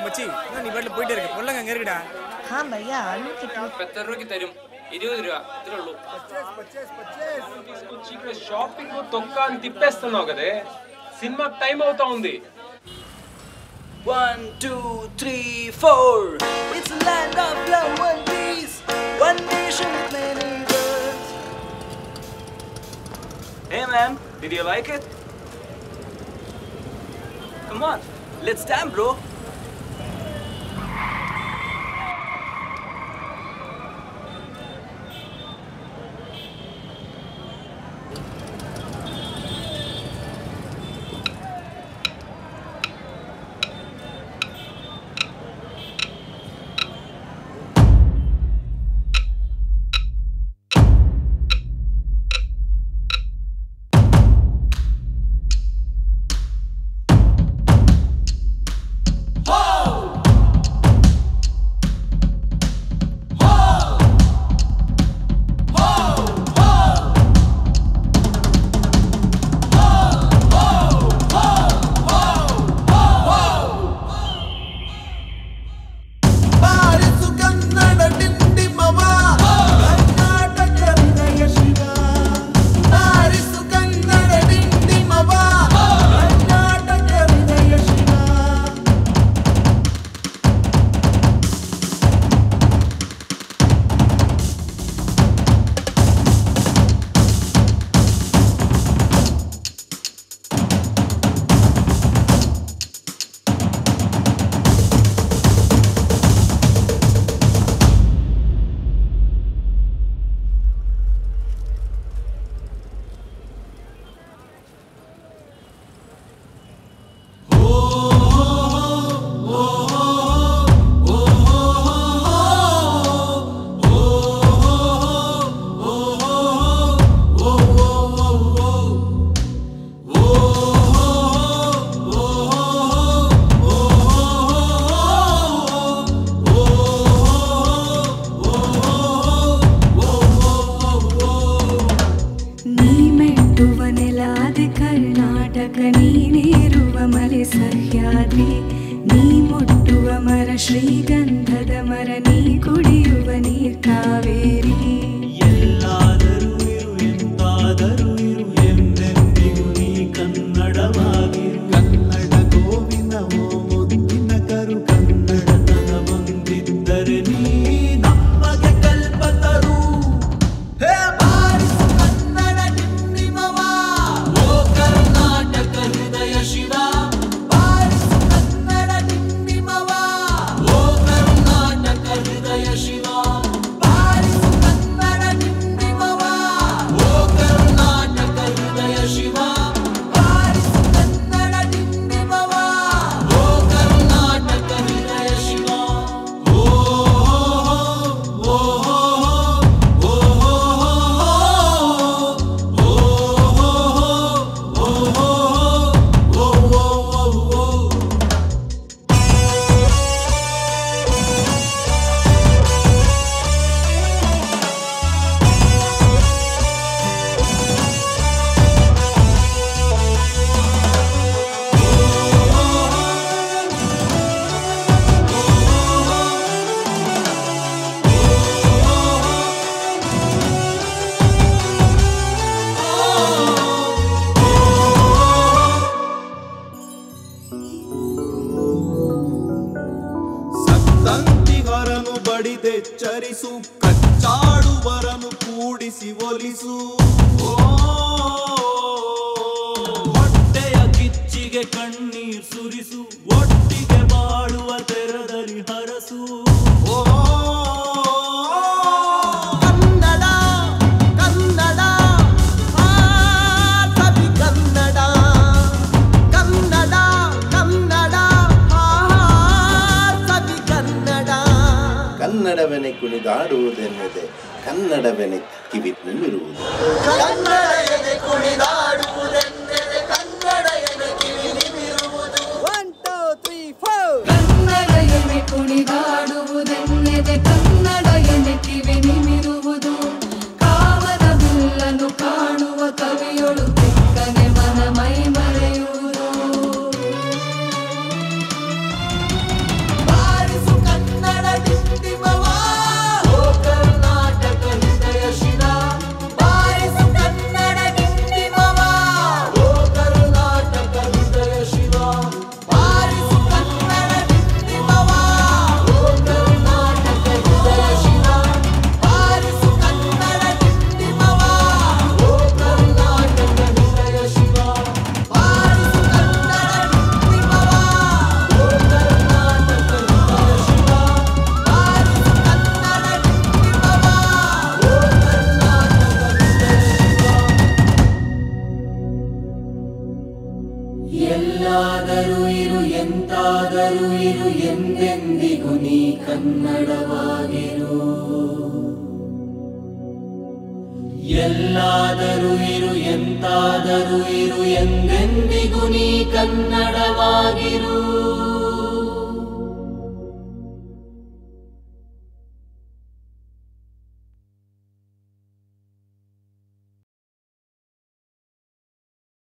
മച്ചി നീ വീട്ടിൽ പോയിട്ട് ഇരിക്കും വെള്ളം കയറിടാ. हाँ भैया आलू कितने? 70 രൂപയ്ക്ക് തരും. 20 രൂപ ഇത്രേ ഉള്ളൂ. షాపింగ్ తొక్కాని తిప్పేస్తున్నావు కదే. సినిమాకి టైం అవుతా ఉంది. 1 2 3 4 It's a land of love, one peace, one nation with many worlds. Hey man, did you like it? Come on, let's dance bro. ಚರಿಸು ಕಚ್ಚಾಡುವರನು ಕೂಡಿಸಿ ಒಲಿಸು ಹೊಟ್ಟೆಯ ಕಿಚ್ಚಿಗೆ ಕಣ್ಣೀರ್ ಸುರಿಸು ಒಟ್ಟಿಗೆ ಬಾಳುವ ತೆರದಲ್ಲಿ ಹರಸು ಕನ್ನಡ ಕನ್ನಡ ಸವಿ ಕನ್ನಡ ಕನ್ನಡ ಕನ್ನಡ ಸವಿ ಕನ್ನಡ ಕನ್ನಡವೆನೆ ಕುಣಿದಾಡುವುದೆನ್ನದೆ ಕನ್ನಡವೆನೆ ಕಿವಿ ನಿಮಿರುವುದು ಕನ್ನಡವೆನೆ ಕುಣಿದಾಡುವುದೆನ್ನದೆ ಕನ್ನಡವೆನೆ ಕಿವಿ ನಿಮಿರುವುದು 1 2 3 4 ಕನ್ನಡವೆನೆ ಕುಣಿದಾಡುವುದೆನ್ನದೆ ಕನ್ನಡವೆನೆ ಕಿವಿ ನಿಮಿರುವುದು ಕಾಮದ ಬಿಲ್ಲನ್ನು ಕಾಣುವ ಕವಿಯೊಳು ತೆಕ್ಕನೆ ಮನ ಮೈ ಮರೆಯುವುದು ಎಂತಾದರೂ ಇರು ಎಂದೆಂದಿಗೂ ನೀ ಕನ್ನಡವಾಗಿರು. ಎಲ್ಲಾದರೂ ಇರು ಎಂತಾದರೂ ಇರು ಎಂದೆಂದಿಗೂ ನೀ ಕನ್ನಡವಾಗಿರು.